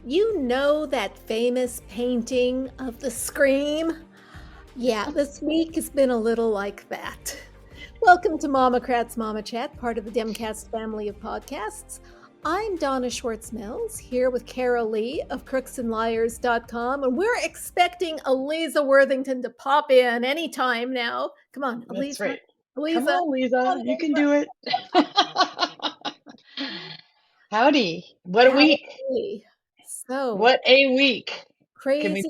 You know that famous painting of the Scream? Yeah, this week has been a little like that. Welcome to MOMocrats MOMochat, part of the Demcast family of podcasts. I'm Donna Schwartz Mills, here with Karoli of crooksandliars.com, and we're expecting Aliza Worthington to pop in anytime now. Come on, Aliza. That's right. Aliza. Come on, Lisa. You can do it. Howdy. What a week. So, what a week. Crazy.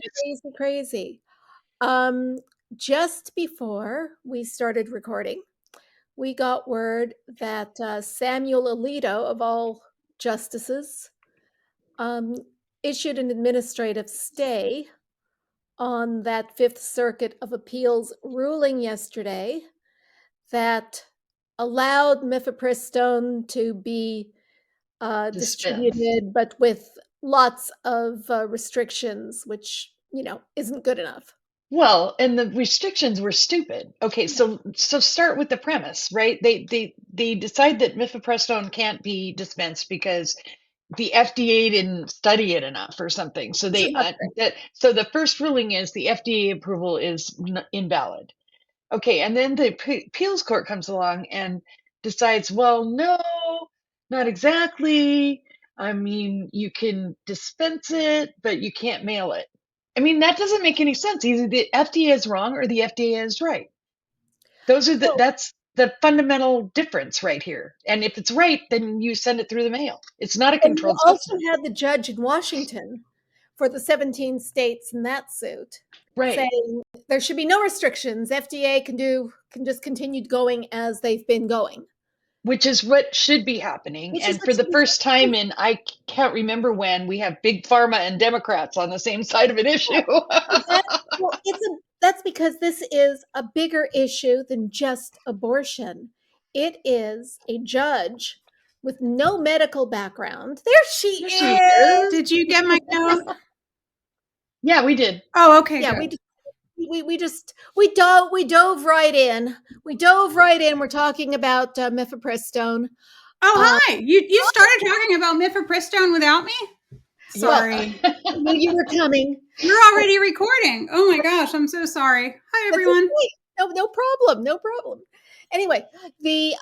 Just before we started recording, we got word that Samuel Alito, of all justices, issued an administrative stay on that Fifth Circuit of Appeals ruling yesterday that allowed mifepristone to be distributed, but with lots of restrictions, which, isn't good enough. Well, and the restrictions were stupid. Okay, so start with the premise, right? They decide that mifepristone can't be dispensed because the FDA didn't study it enough or something. So so the first ruling is the FDA approval is invalid. Okay, and then the appeals court comes along and decides, well, no, not exactly. I mean, you can dispense it, but you can't mail it. I mean, that doesn't make any sense. Either the FDA is wrong or the FDA is right. That's the fundamental difference right here. And if it's right, then you send it through the mail. It's not a controlled substance. You also had the judge in Washington for the 17 states in that suit, right, saying there should be no restrictions. FDA can just continue going as they've been going. Which is what should be happening. And for the first time in, I can't remember when, we have big pharma and Democrats on the same side of an issue. That's because this is a bigger issue than just abortion. It is a judge with no medical background. There she is. Did you get my note? Yeah, we did. Oh, okay. Yeah, good. we dove right in. We're talking about mifepristone. Oh, hi. You started talking about mifepristone without me? Sorry. Well, you were coming. You're already recording. Oh my gosh, I'm so sorry. Hi, everyone. Okay. No problem. Anyway, the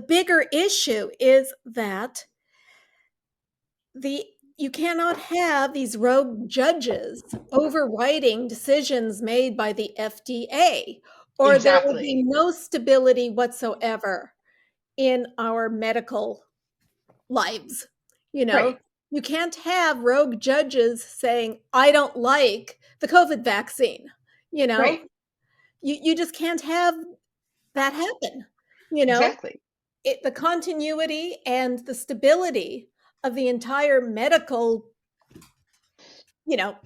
bigger issue is that you cannot have these rogue judges overriding decisions made by the FDA, or there will be no stability whatsoever in our medical lives. Right. You can't have rogue judges saying, I don't like the COVID vaccine. Right. You just can't have that happen. Exactly. The continuity and the stability of the entire medical,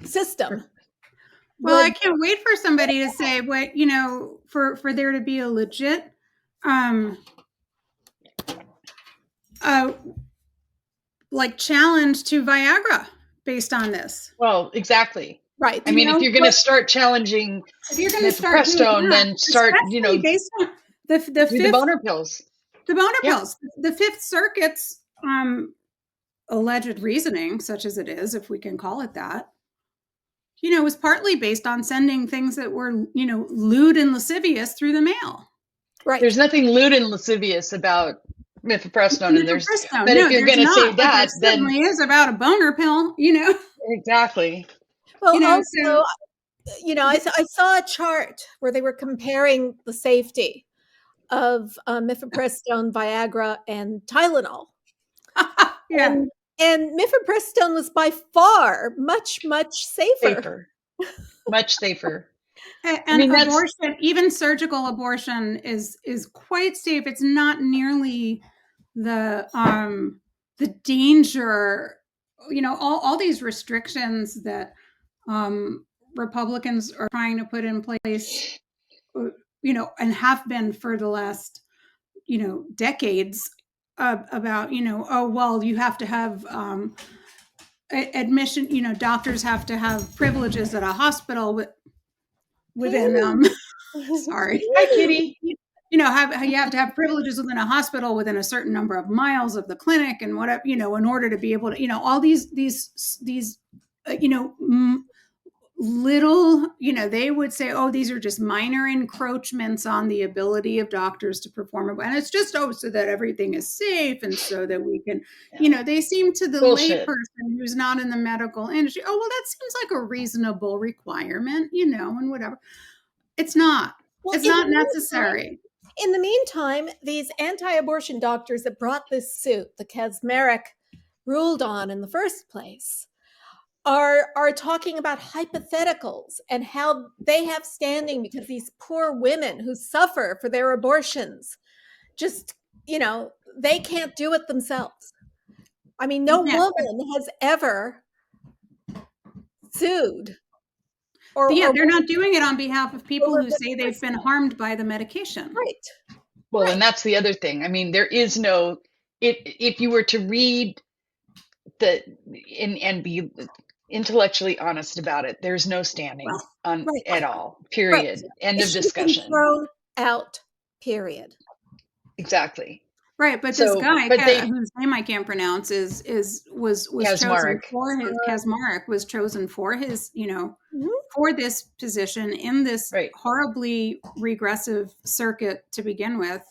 system. Well, I can't wait for somebody to say what, for there to be a legit, challenge to Viagra based on this. Well, exactly. Right. I mean, if you're going to start challenging mifepristone, then start, based on the boner pills. The boner pills. The Fifth Circuit's alleged reasoning, such as it is, if we can call it that, was partly based on sending things that were, lewd and lascivious through the mail. Right. There's nothing lewd and lascivious about mifepristone, and but if you're going to say that, then certainly is about a boner pill, Exactly. Well, also, I saw a chart where they were comparing the safety of mifepristone, Viagra, and Tylenol. Yeah. And mifepristone was by far much safer. Much safer. And abortion, even surgical abortion, is quite safe. It's not nearly the danger. All these restrictions that Republicans are trying to put in place, and have been for the last, decades, about, you have to have admission, doctors have to have privileges at a hospital within Sorry. Hi, Kitty. you have to have privileges within a hospital within a certain number of miles of the clinic and whatever, in order to be able to, all these little, they would say, oh, these are just minor encroachments on the ability of doctors to perform. And it's just, so that everything is safe and so that we can, they seem to the Bullshit. layperson who's not in the medical industry, oh, well, that seems like a reasonable requirement, and whatever. It's not. Well, It's not necessary. In the meantime, these anti-abortion doctors that brought this suit, the Kaczmarek ruled on in the first place, are talking about hypotheticals and how they have standing because these poor women who suffer for their abortions just, they can't do it themselves. I mean, no woman has ever sued. They're not doing it on behalf of people who say they've been harmed by the medication. Right. Well, right. And that's the other thing. I mean, there is no, if you were to read and be intellectually honest about it, there's no standing at all, period. Right. End of discussion. Thrown out, period. Exactly. Right, but this guy, whose name I can't pronounce, was chosen for his Kaczmarek was chosen for his, for this position in this horribly regressive circuit to begin with,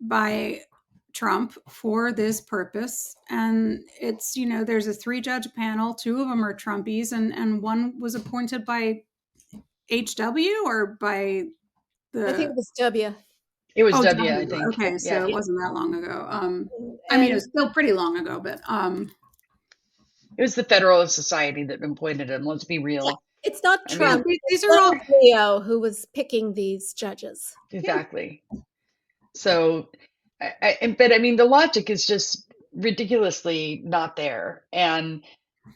by Trump for this purpose. And it's, there's a 3-judge panel, 2 of them are Trumpies, and one was appointed by HW or by I think it was W. It was W, I think. Okay, so it wasn't that long ago. I mean, it was still pretty long ago, but it was the Federalist Society that appointed him. Let's be real. Yeah, it's not Trump. These are all Leo who was picking these judges. Exactly. Yeah. So, but I mean, the logic is just ridiculously not there, and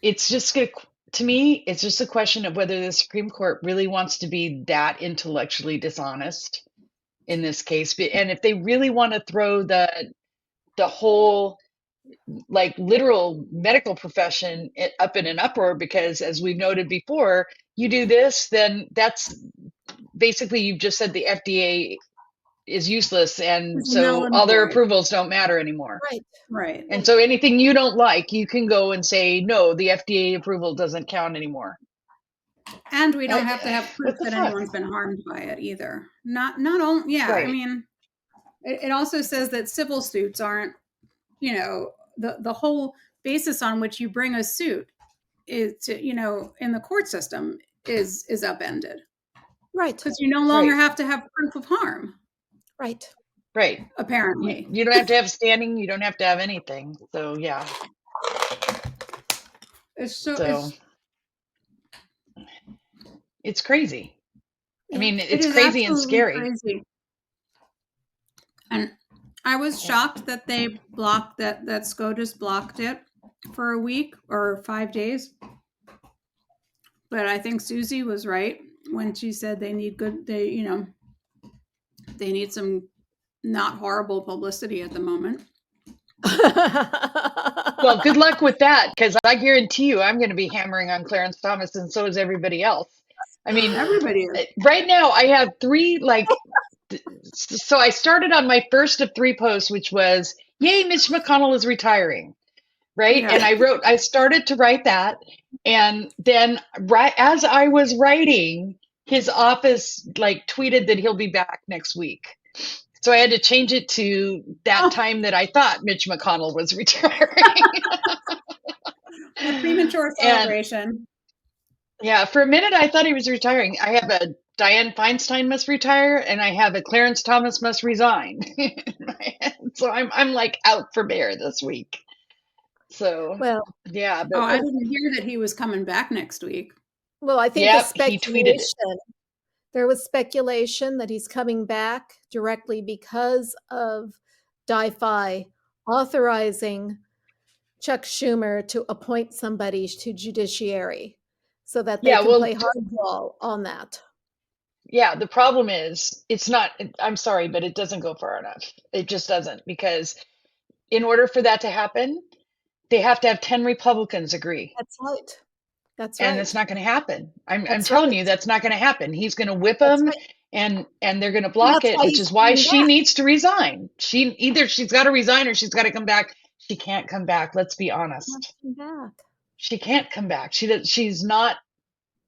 it's just to me, it's just a question of whether the Supreme Court really wants to be that intellectually dishonest in this case, and if they really want to throw the whole literal medical profession up in an uproar, because as we've noted before, you do this, then that's basically, you've just said the FDA is useless, and so all their approvals don't matter anymore. Right. And so anything you don't like, you can go and say, no, the FDA approval doesn't count anymore. And we don't have to have proof that anyone's been harmed by it either. Not only, I mean, it also says that civil suits aren't, the whole basis on which you bring a suit is to, in the court system is upended. Right. Because you no longer have to have proof of harm. Right. Right. Apparently. You don't have to have standing. You don't have to have anything. So, yeah. It's crazy. I mean, it's crazy and scary. Crazy. And I was shocked that they blocked that SCOTUS blocked it for a week or 5 days. But I think Susie was right when she said they need some not horrible publicity at the moment. Well, good luck with that, because I guarantee you I'm going to be hammering on Clarence Thomas, and so is everybody else. I mean, everybody is. Right now I have 3, so I started on my first of 3 posts, which was, yay, Mitch McConnell is retiring. Right. Yeah. And I started to write that. And then as I was writing, his office tweeted that he'll be back next week. So I had to change it to that time that I thought Mitch McConnell was retiring. A premature celebration. Yeah, for a minute I thought he was retiring. I have a Dianne Feinstein must retire, and I have a Clarence Thomas must resign. So I'm out for mayor this week. So yeah. But, I didn't hear that he was coming back next week. Well, I think he tweeted it. There was speculation that he's coming back directly because of DIFI authorizing Chuck Schumer to appoint somebody to judiciary so that they can play hardball on that. Yeah, the problem is it's not, I'm sorry, but it doesn't go far enough. It just doesn't, because in order for that to happen, they have to have 10 Republicans agree. That's right. And it's not going to happen. I'm telling you, that's not going to happen. He's going to whip them, and they're going to block That's it, why which he's is why coming she back. needs to resign. Either she's got to resign or she's got to come back. She can't come back. Let's be honest. Come back. She can't come back. She's not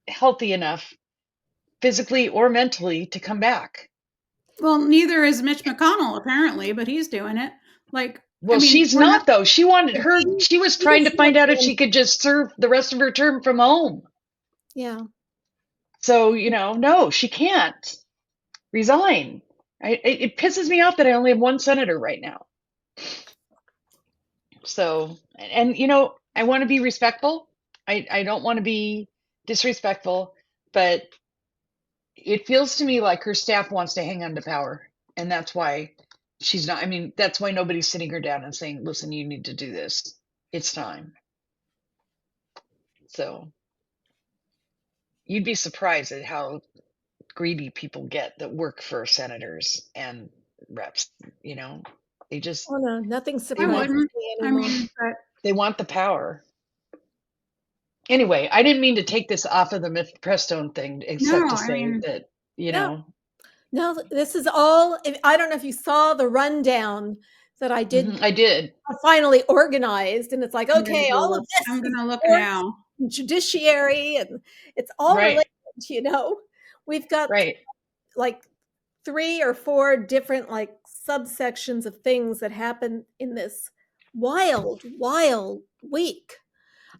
healthy enough physically or mentally to come back. Well, neither is Mitch McConnell apparently, but he's doing it. Like, Well, I mean, she's we're not though. She wanted her. She was trying to She find out if wants she could just serve the rest of her term from home. Yeah. So, no, she can't resign. It pisses me off that I only have one senator right now. So, and I want to be respectful. I don't want to be disrespectful, but it feels to me like her staff wants to hang on to power. And that's why she's not, that's why nobody's sitting her down and saying, listen, you need to do this. It's time. So you'd be surprised at how greedy people get that work for senators and reps. They just, Oh no, nothing I surprises wouldn't. me I anymore. mean, but they want the power. Anyway, I didn't mean to take this off of the mifepristone thing, except no, to I say mean, that, No, this is all. I don't know if you saw the rundown that I did. I did. Finally organized, and it's like, I'm gonna okay, go all of look. this, I'm is gonna look courts now. and judiciary, and it's all Right. related. We've got Right. like 3 or 4 different like subsections of things that happen in this wild week.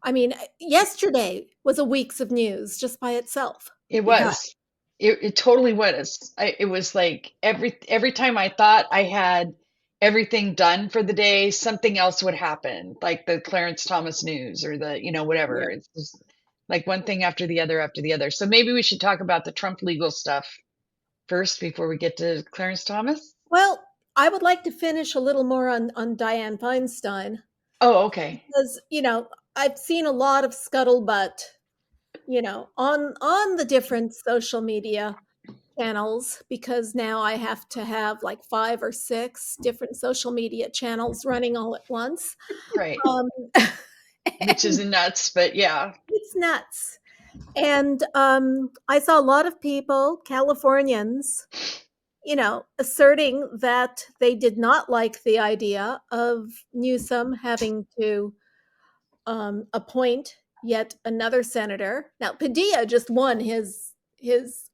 I mean, yesterday was a week's of news just by itself. It Yeah. was. It totally was. It was like every time I thought I had everything done for the day, something else would happen, like the Clarence Thomas news or the, whatever. Yeah. It's just like one thing after the other after the other. So maybe we should talk about the Trump legal stuff first before we get to Clarence Thomas. Well, I would like to finish a little more on Dianne Feinstein. Oh, okay. Because, I've seen a lot of scuttlebutt, on the different social media channels, because now I have to have like 5 or 6 different social media channels running all at once. Right. Um, Which is nuts, but yeah. It's nuts. And I saw a lot of people, Californians, asserting that they did not like the idea of Newsom having to appoint yet another senator. Now, Padilla just won his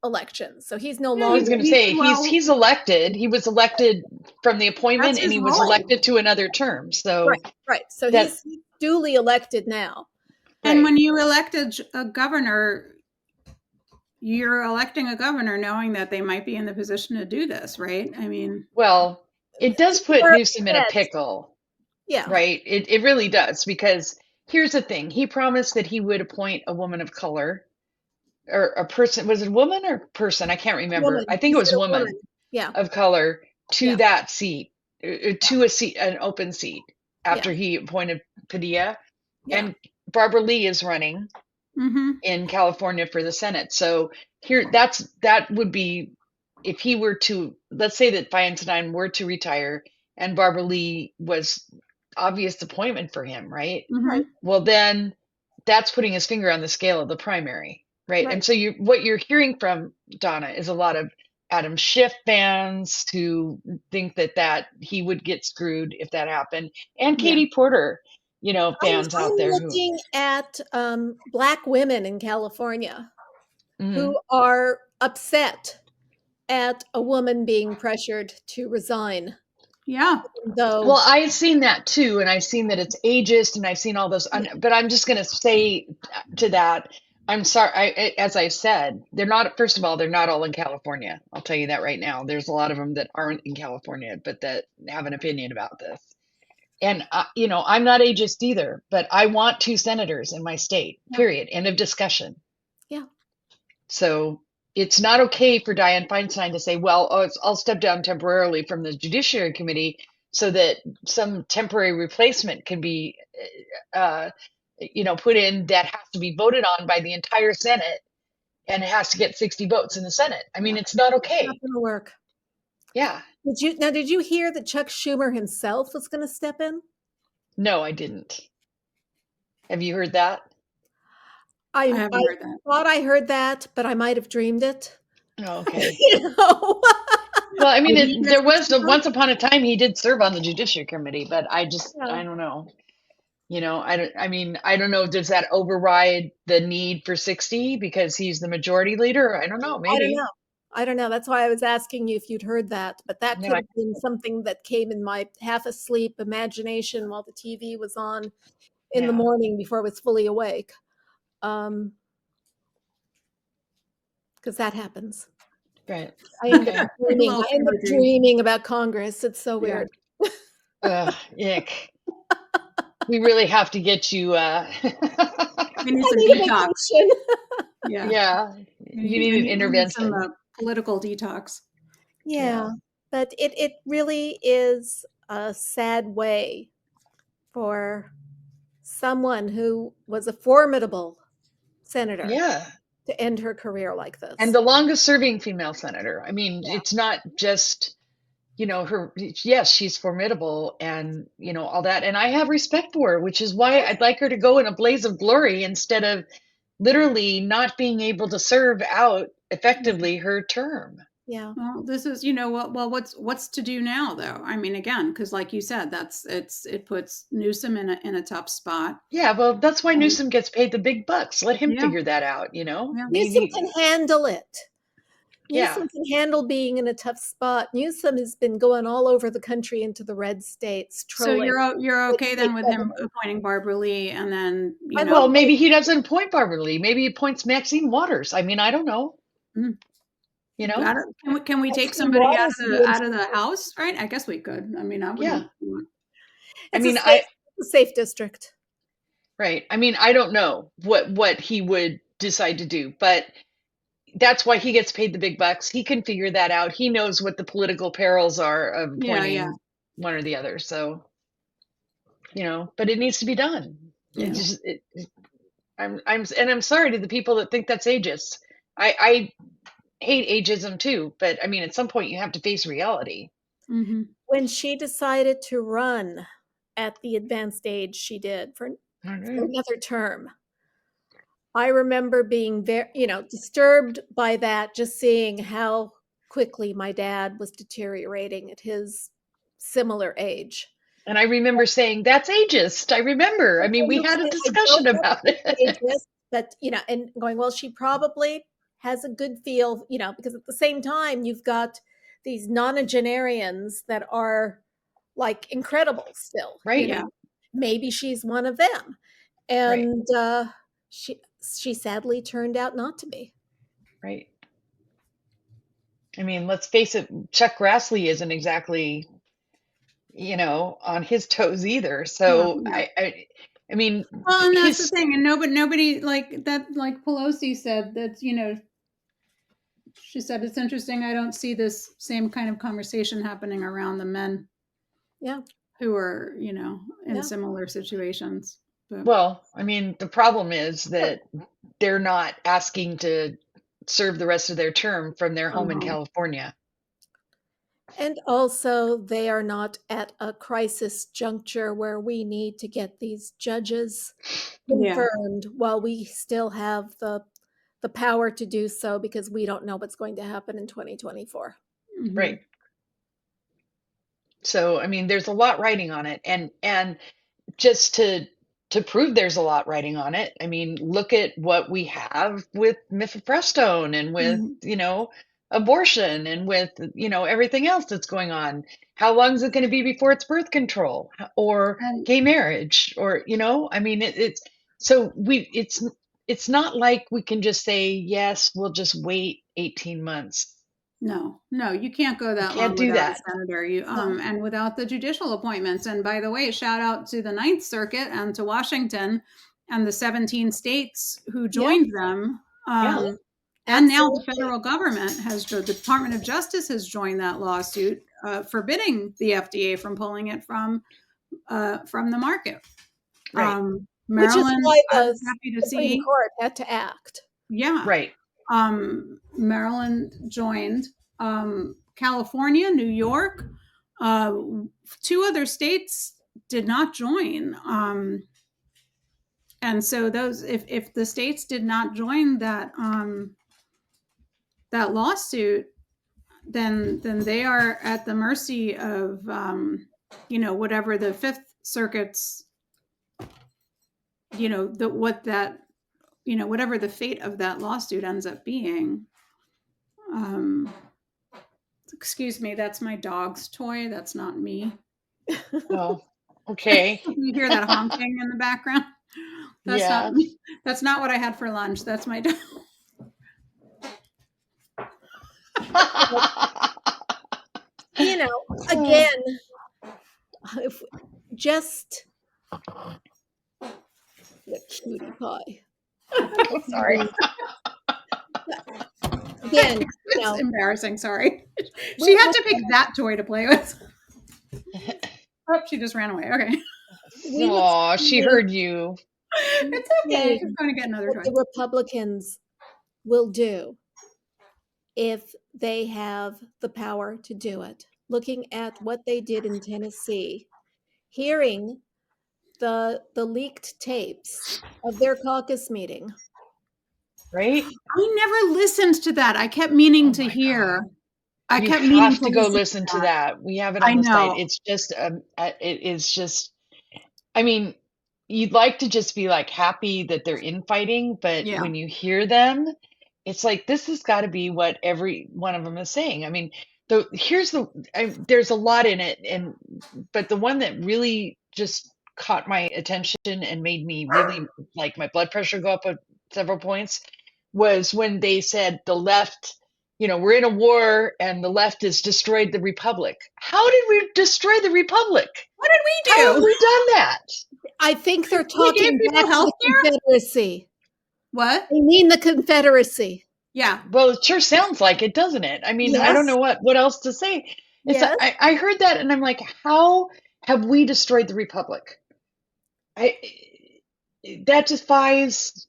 election, so he's no I was longer. going to say he's elected. He was elected from the appointment, and he was elected to another term. So right. So he's duly elected now. And when you elect a governor, you're electing a governor knowing that they might be in the position to do this, right? I mean, well, it does put Newsom in a pickle. Yeah. Right. It really does, because here's the thing. He promised that he would appoint a woman of color, or a person. Was it a woman or person? I can't remember. Woman. I think it was woman. Yeah. Of color to that seat, to an open seat after he appointed Padilla. Yeah. And Barbara Lee is running in California for the Senate. So here, that would be, if he were to, let's say that Feinstein were to retire and Barbara Lee was obvious appointment for him, right? Right. Well, then that's putting his finger on the scale of the primary, right? And so what you're hearing from Donna is a lot of Adam Schiff fans who think that he would get screwed if that happened, and Katie Porter, fans out there. I'm looking at Black women in California who are upset at a woman being pressured to resign. Yeah. Well, I've seen that too, and I've seen that it's ageist, and I've seen all those. But I'm just going to say to that, I'm sorry. As I said, they're not. First of all, they're not all in California. I'll tell you that right now. There's a lot of them that aren't in California, but that have an opinion about this. And I'm not ageist either, but I want 2 senators in my state. Period. End of discussion. Yeah. So it's not okay for Dianne Feinstein to say, well, I'll step down temporarily from the Judiciary Committee so that some temporary replacement can be, put in that has to be voted on by the entire Senate, and it has to get 60 votes in the Senate. I mean, it's not okay. It's not going to work. Yeah. Did you hear that Chuck Schumer himself was going to step in? No, I didn't. Have you heard that? I haven't heard that. Thought I heard that, but I might have dreamed it. Oh, okay. You know? Well, I mean, Maybe he there gets was to once upon a time he did serve on the Judiciary Committee, but I Yeah. don't know. I don't know. Does that override the need for 60 because he's the majority leader? I don't know. I don't Maybe. know. I don't know. That's why I was asking you if you'd heard that, but that No, could have been something that came in my half asleep imagination while the TV was on in the yeah, morning before I was fully awake. Because that happens. right. I end up Okay. dreaming. little I end up fever dream. dreaming about Congress. It's so Yeah. weird. Ick. We really have to get you. We need I some need a detox. vacation. Yeah. Yeah, you need an We need some intervention. political detox. Yeah, but it really is a sad way for someone who was a formidable senator Yeah. to end her career like this. And the longest serving female senator. I mean, Yeah. it's not just, her, yes, she's formidable and, all that. And I have respect for her, which is why I'd like her to go in a blaze of glory instead of literally not being able to serve out effectively her term. Yeah. Well, this is, what's to do now though? I mean, again, because like you said, it puts Newsom in a tough spot. Yeah, well, that's why Um, Newsom gets paid the big bucks. Let him Yeah. figure that out, Yeah. Newsom can handle it. Yeah. Newsom can handle being in a tough spot. Newsom has been going all over the country into the red states, So trolling. you're okay then with him appointing Barbara Lee and then, Well, maybe he doesn't appoint Barbara Lee. Maybe he appoints Maxine Waters. I mean, I don't know. Mm. Can we take Maxine somebody out Waters of the house? Right? I guess we could. I mean, I wouldn't. I It's mean, a safe district. right. I mean, I don't know what he would decide to do, but that's why he gets paid the big bucks. He can figure that out. He knows what the political perils are of appointing one or the other. So, but it needs to be done. Yeah. I'm sorry to the people that think that's ageist. I hate ageism too, but I mean, at some point you have to face reality. Mm-hmm. When she decided to run at the advanced age she did for another term, I remember being very, disturbed by that, just seeing how quickly my dad was deteriorating at his similar age. And I remember saying, that's ageist. I remember. I mean, we had a discussion about it. Ageist, but, and going, well, she probably has a good feel, because at the same time, you've got these nonagenarians that are like incredible still. Right. Yeah. Maybe she's one of them. And she sadly turned out not to be. Right. I mean, let's face it, Chuck Grassley isn't exactly, on his toes either. So I mean, well, and that's the thing, and nobody like that, like Pelosi said that, she said, it's interesting. I don't see this same kind of conversation happening around the men. Yeah. Who are, in similar situations. But. Well, I mean, the problem is that they're not asking to serve the rest of their term from their home in California. And also, they are not at a crisis juncture where we need to get these judges confirmed while we still have the power to do so, because we don't know what's going to happen in 2024. Mm-hmm. Right. So, I mean, there's a lot riding on it. And just to prove there's a lot riding on it, I mean, look at what we have with mifepristone and with, abortion and with, everything else that's going on. How long is it going to be before it's birth control or gay marriage or, I mean, it's not like we can just say, yes, we'll just wait 18 months. No, you can't go that long without a senator. And without the judicial appointments. And by the way, shout out to the Ninth Circuit and to Washington and the 17 states who joined them. And now the federal government the Department of Justice has joined that lawsuit, forbidding the FDA from pulling it from the market. Right. Maryland, which is why the Supreme Court had to act. Yeah. Right. Maryland joined, California, New York, 2 other states did not join. And so those, if the states did not join that that lawsuit, then they are at the mercy of, whatever the Fifth Circuit's, whatever the fate of that lawsuit ends up being. Excuse me, that's my dog's toy. That's not me. Oh, okay. You hear that honking in the background? That's not me. That's not what I had for lunch. That's my dog. Again, just the cutie pie. Sorry. Again, it's embarrassing. Sorry. She had to pick that toy to play with. Oh, she just ran away. Okay. Oh, she heard you. It's okay. I'm going to get another toy. What the Republicans will do if they have the power to do it. Looking at what they did in Tennessee, hearing the leaked tapes of their caucus meeting. Right? I never listened to that. I kept meaning to hear. God. I kept meaning meaning to go listen to that. We have it on the site. It's just, it is just, I mean, you'd like to just be like happy that they're infighting, but when you hear them, it's like, this has got to be what every one of them is saying. I mean, there's a lot in it, but the one that really just caught my attention and made me really like my blood pressure go up at several points was when they said the left, we're in a war and the left has destroyed the republic. How did we destroy the republic? What did we do? How have we done that? I think they're talking back to the Confederacy. What? They mean the Confederacy. Yeah. Well, it sure sounds like it, doesn't it? I mean, I don't know what else to say. I heard that and I'm like, how have we destroyed the republic? That defies,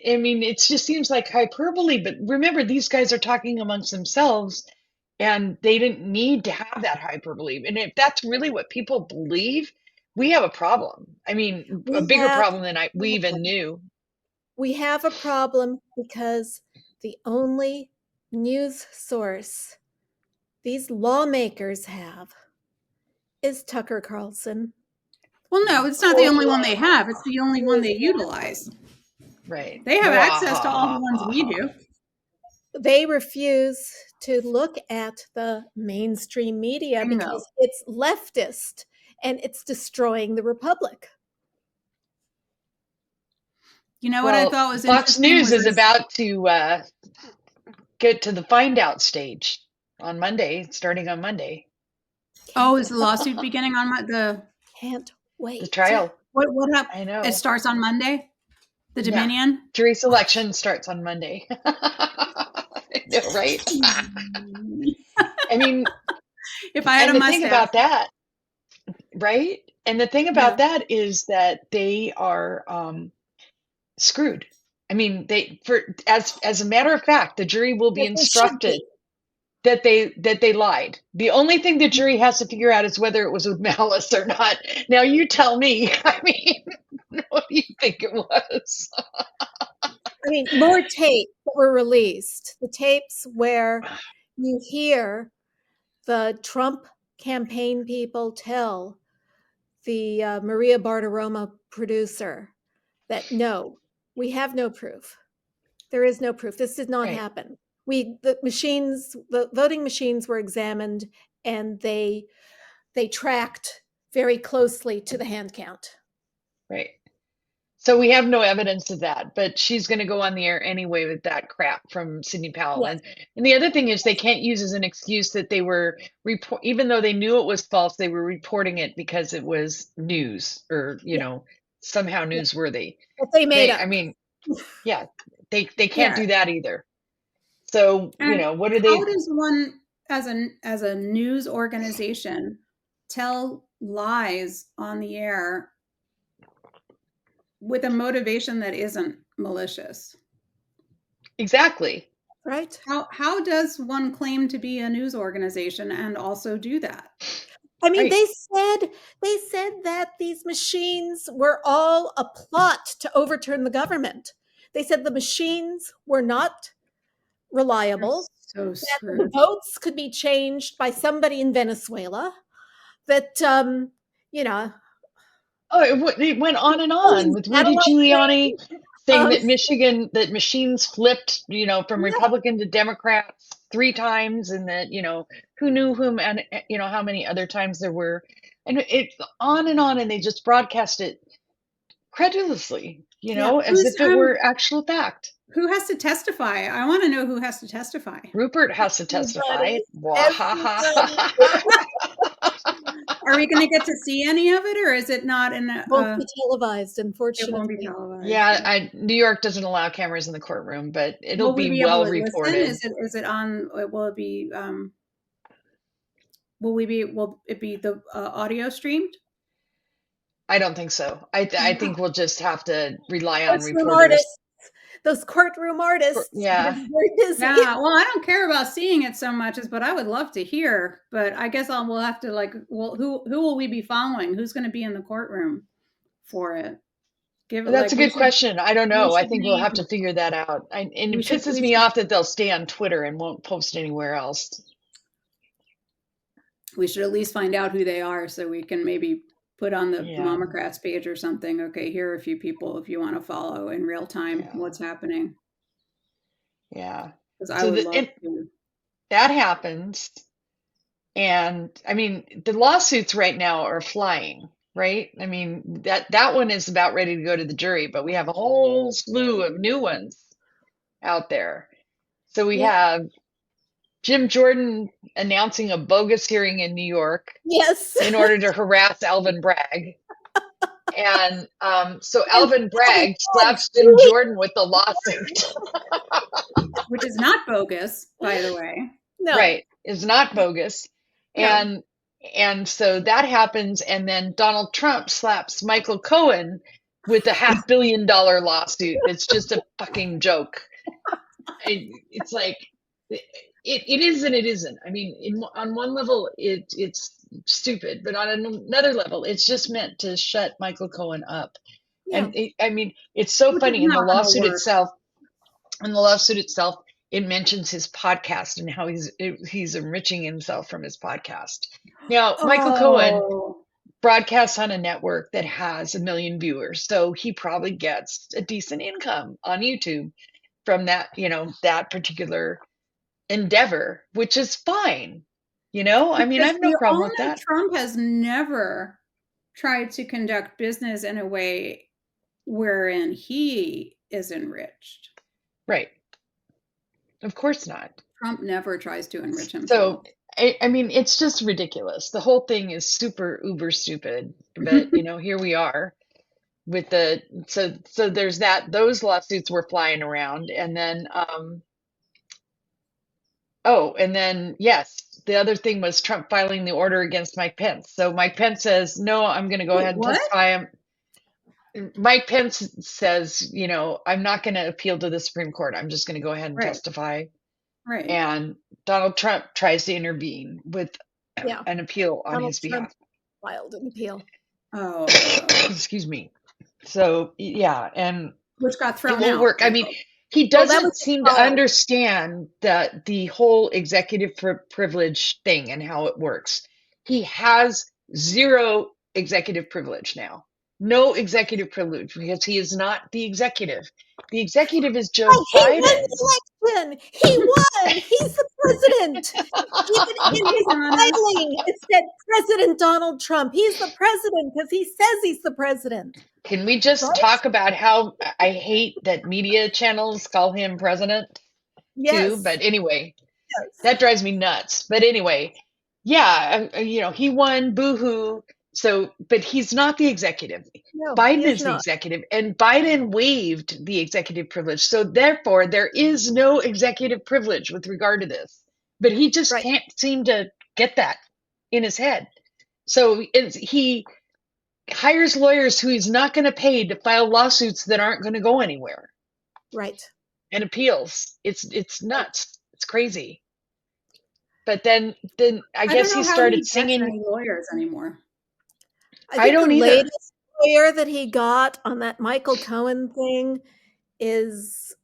I mean, it just seems like hyperbole, but remember, these guys are talking amongst themselves and they didn't need to have that hyperbole. And if that's really what people believe, we have a problem. I mean, a bigger problem than we even knew. We have a problem because the only news source these lawmakers have is Tucker Carlson. Well, no, it's not the only one they have. It's the only one they utilize. Right. They have access to all the ones we do. They refuse to look at the mainstream media because it's leftist and it's destroying the republic. You know what I thought was Fox News is about to get to the find out stage on Monday, starting on Monday. Oh, is the lawsuit beginning on the? Can't wait. The trial. What happened? I know. It starts on Monday. The Dominion? Yeah. Jury selection starts on Monday. No, right? I mean, if I had a mustache. Thing about that, right? And the thing about that is that they are screwed. I mean, as a matter of fact, the jury will be instructed that they lied. The only thing the jury has to figure out is whether it was with malice or not. Now you tell me. I mean, what do you think it was? I mean, more tapes that were released. The tapes where you hear the Trump campaign people tell the Maria Bartiromo producer that no, we have no proof. There is no proof. This did not happen. The voting machines were examined and they tracked very closely to the hand count. Right. So we have no evidence of that, but she's going to go on the air anyway with that crap from Sidney Powell. Yes. And the other thing is they can't use as an excuse that they were even though they knew it was false, they were reporting it because it was news or, somehow newsworthy. But they made up. I mean, they can't do that either. So, what are they? How does one as a news organization tell lies on the air with a motivation that isn't malicious? Exactly. Right. How does one claim to be a news organization and also do that? I mean, they said that these machines were all a plot to overturn the government. They said the machines were not reliable, So that the screwed. votes could be changed by somebody in Venezuela, that, you know, Oh, it went on and on Poland's with Rudy satellite Giuliani thing, saying that that machines flipped, from yeah, Republican to Democrats 3 times, and that, who knew whom, and, how many other times there were. And it's on, and they just broadcast it credulously, yeah. as if it were actual fact. Who has to testify? I want to know who has to testify. Rupert has to testify. Everybody. Are we going to get to see any of it, or is it not in Won't be televised, it unfortunately. won't be televised? Yeah, New York doesn't allow cameras in the courtroom, but it'll Will we be able well to reported. listen? Is it on? Will it be? Will it be the audio streamed? I don't think so. I think we'll just have to rely on Courtroom reporters. artists, those courtroom artists. Yeah. They're very busy. Yeah. Well, I don't care about seeing it so much but I would love to hear. But I guess we'll have to who will we be following? Who's going to be in the courtroom for it? That's a good question. I don't know. I think we'll have name- to figure that out. And it we should- pisses we me should- off that they'll stay on Twitter and won't post anywhere else. We should at least find out who they are so we can maybe put on the Yeah. MOMocrats page or something. Okay, here are a few people if you want to follow in real time what's happening. Yeah. Because I would love to. That happens. And I mean, the lawsuits right now are flying, right? I mean, that one is about ready to go to the jury, but we have a whole slew of new ones out there. So we have Jim Jordan announcing a bogus hearing in New York. Yes. In order to harass Alvin Bragg. And so Alvin Bragg slaps Jim Jordan with the lawsuit. Which is not bogus, by the way. No. Right. It's not bogus. No. And so that happens, and then Donald Trump slaps Michael Cohen with a $500 million lawsuit. It's just a fucking joke. It's like it is and it isn't. I mean, on one level, it's stupid, but on another level, it's just meant to shut Michael Cohen up. Yeah. And it's so funny in the lawsuit itself. In the lawsuit itself, it mentions his podcast and how he's enriching himself from his podcast. Now, Michael Cohen broadcasts on a network that has 1 million viewers, so he probably gets a decent income on YouTube from that, that particular endeavor, which is fine. I mean, I have no problem with that. Trump has never tried to conduct business in a way wherein he is enriched. Right. Of course not. Trump never tries to enrich himself. So, I mean, it's just ridiculous. The whole thing is super uber stupid. But, here we are with so there's that. Those lawsuits were flying around. And then, yes, the other thing was Trump filing the order against Mike Pence. So Mike Pence says, no, I'm going to go ahead and testify. Mike Pence says, I'm not going to appeal to the Supreme Court. I'm just going to go ahead and testify. Right. And Donald Trump tries to intervene with an appeal on his behalf. Trump filed an appeal. Oh. Excuse me. So, yeah. And which got thrown it won't out. work. I mean, he doesn't seem to understand that the whole executive privilege thing and how it works. He has zero executive privilege now. No executive privilege because he is not the executive. The executive is Joe Biden. He won the election. He won. He's the president. Even in his filing, it said President Donald Trump. He's the president because he says he's the president. Can we just talk about how I hate that media channels call him president too? But anyway, that drives me nuts. But anyway, yeah, he won, boo-hoo. So, but he's not the executive. No, Biden is the executive, and Biden waived the executive privilege. So therefore, there is no executive privilege with regard to this. But he just can't seem to get that in his head. So he hires lawyers who he's not going to pay to file lawsuits that aren't going to go anywhere. Right. And appeals. It's nuts. It's crazy. But then I guess he started singing. Any lawyers anymore. I don't either. The latest lawyer that he got on that Michael Cohen thing is,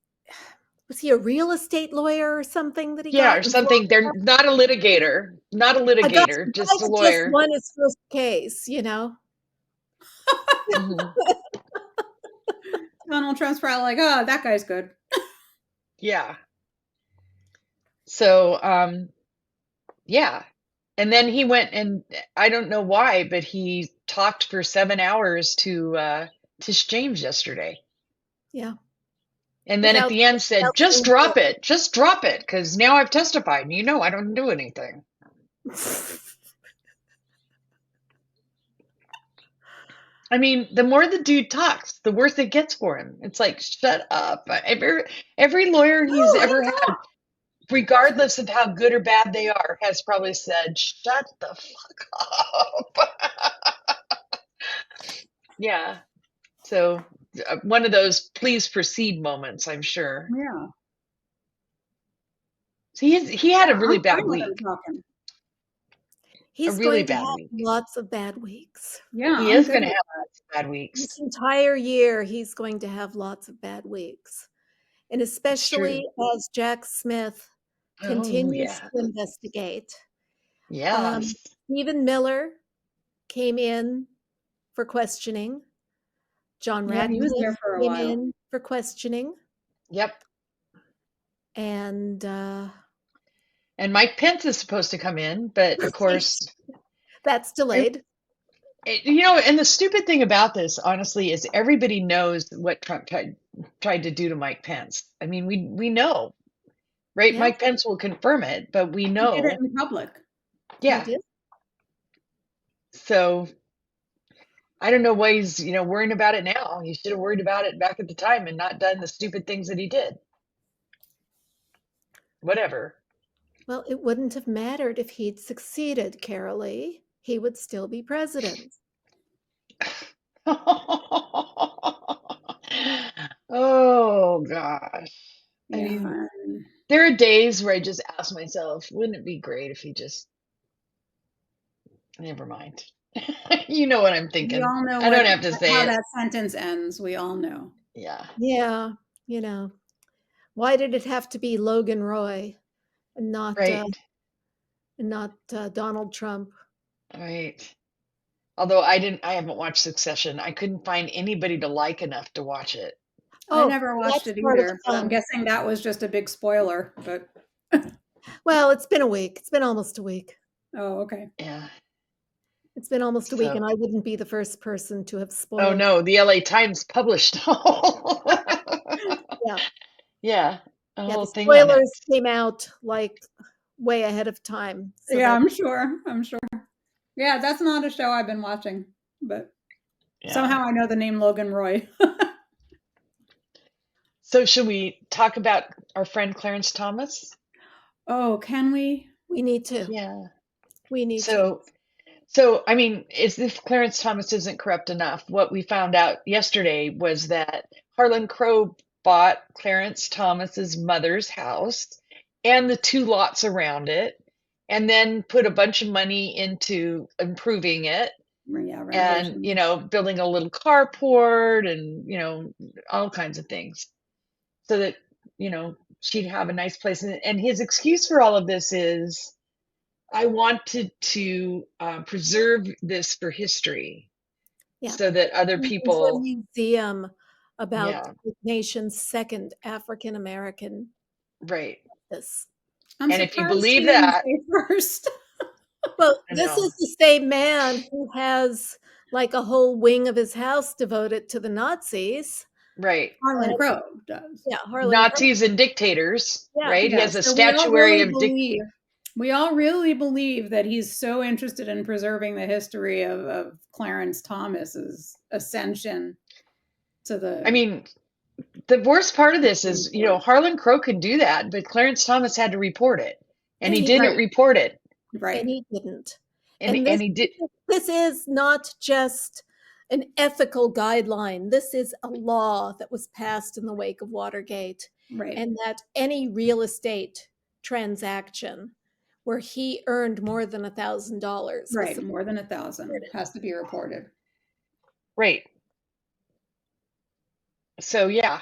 Was he a real estate lawyer or something that he Yeah, got or in something. They're not a litigator, a guy just a that just lawyer. won his first case, you know? Mhm. Donald Trump's probably like, oh, that guy's good. Yeah. So, yeah. And then he went and I don't know why, but he talked for 7 hours to Tish James yesterday. Yeah. And then at Without the end said, just saying drop it, because now I've testified and I don't do anything. I mean, the more the dude talks, the worse it gets for him. It's like, shut up. Every lawyer he's No, I ever had, know. regardless of how good or bad they are, has probably said, shut the fuck up. Yeah. So one of those please proceed moments, I'm sure. Yeah. So he had a really I'm bad fine with him week. talking. He's really going to bad have week. lots of bad weeks. Yeah, He I'm is good going to with have that. lots of bad This weeks. entire year, he's going to have lots of bad weeks. And It's especially true. as Jack Smith Oh, continues yeah. to investigate. Yes. Stephen Miller came in for questioning. John Yeah, he was there Radcliffe for a came while. in for questioning. Yep. And And Mike Pence is supposed to come in, but of course, that's delayed. and the stupid thing about this, honestly, is everybody knows what Trump tried to do to Mike Pence. I mean, we know, right? Yeah, Mike Pence will confirm it, but we He did it know. in public. he Yeah. did. So I don't know why he's, worrying about it now. He should have worried about it back at the time and not done the stupid things that he did. Whatever. Well, it wouldn't have mattered if he'd succeeded, Karoli. He would still be president. Oh gosh. I Yeah. mean, there are days where I just ask myself, wouldn't it be great if he just never mind. You know what I'm thinking. We all know I don't have to say how it. that sentence ends. We all know. Yeah. Yeah, why did it have to be Logan Roy and Right. not Donald Trump? Right. Although I haven't watched Succession. I couldn't find anybody to like enough to watch it. I never watched that's it part of either, the but I'm fun. guessing that was just a big spoiler. But Well, it's been a week. It's been almost a week. oh, okay. Yeah. It's been almost a week, So- and I wouldn't be the first person to have Oh spoiled. no, the LA Times published Yeah. Yeah. A Yeah, whole the thing on it. spoilers came out like way ahead of time. So Yeah, that- I'm sure. Yeah, that's not a show I've been watching, but Yeah. somehow I know the name Logan Roy. So should we talk about our friend Clarence Thomas? Oh, can we? we need to. Yeah. We need to. So I mean, if Clarence Thomas isn't corrupt enough, what we found out yesterday was that Harlan Crow bought Clarence Thomas's mother's house and the 2 lots around it, and then put a bunch of money into improving it. Yeah, And renovation. building a little carport and all kinds of things so that she'd have a nice place. And his excuse for all of this is, I wanted to preserve this for history. Yeah. So that other Into a people, museum about Yeah. the nation's second African American. right. This. I'm And if you surprised believe he didn't that- say first. Well, I this know. is the same man who has like a whole wing of his house devoted to the Nazis. Right. Harlan Crow does. Yeah, Harlan Crow. Nazis and dictators, Yeah. right? He Yeah, has a so we all statuary really of believe we all really believe that he's so interested in preserving the history of Clarence Thomas's ascension to the. I mean, the worst part of this is, Harlan Crow could do that, but Clarence Thomas had to report it, and he didn't Right. report it, right. And he didn't. and he did. This is not just an ethical guideline. This is a law that was passed in the wake of Watergate, Right. and that any real estate transaction where he earned more than $1,000, Right. More than 1,000 has to be reported. Right. So yeah,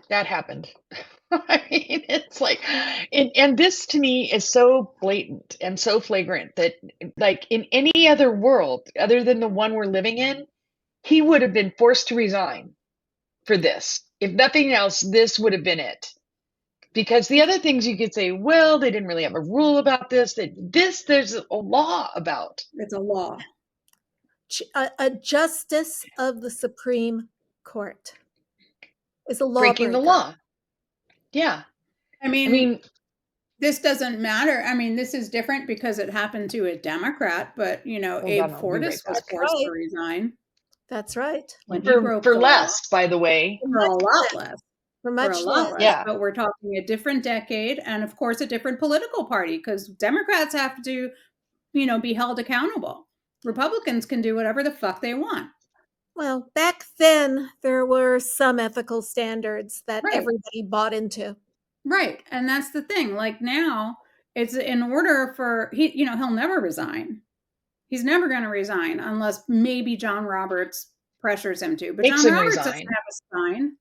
that happened. I mean, it's like, and this to me is so blatant and so flagrant that, like, in any other world other than the one we're living in, he would have been forced to resign for this. If nothing else, this would have been it. Because the other things you could say, well, they didn't really have a rule about this. There's a law about. It's a law. A justice of the Supreme Court is a Breaking the lawbreaker. law. Yeah. I mean, this doesn't matter. I mean, this is different because it happened to a Democrat, but Abe Fortas was forced to resign. That's right. When he broke for the less, law, by the way. for a lot less. For much less. Yeah. But we're talking a different decade, and of course, a different political party, because Democrats have to, be held accountable. Republicans can do whatever the fuck they want. Well, back then, there were some ethical standards that Right. everybody bought into. Right. And that's the thing. Like now, it's in order for, he'll never resign. He's never going to resign unless maybe John Roberts pressures him to. But John Roberts doesn't have a spine.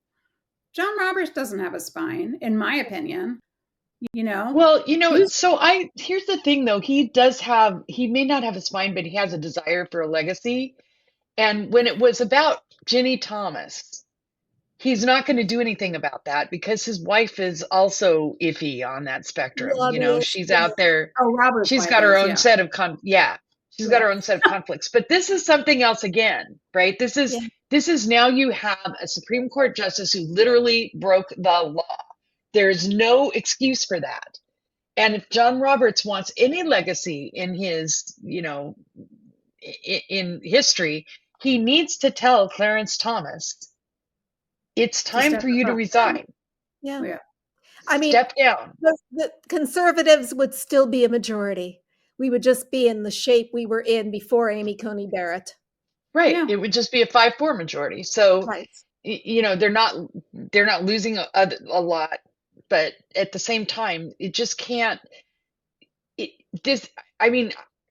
John Roberts doesn't have a spine, in my opinion. Well, so here's the thing though, he may not have a spine, but he has a desire for a legacy. And when it was about Ginny Thomas, he's not going to do anything about that because his wife is also iffy on that spectrum. She's out there. Oh, Robert's she's got her own set of she's got her own set of conflicts. But this is something else again, right? This is now you have a Supreme Court justice who literally broke the law. There's no excuse for that. And if John Roberts wants any legacy in his, in history, he needs to tell Clarence Thomas, it's time for you to resign. Yeah. I mean, step down. The conservatives would still be a majority. We would just be in the shape we were in before Amy Coney Barrett. Right. Yeah. It would just be a 5-4 majority. So, they're not losing a lot, but at the same time, it just can't.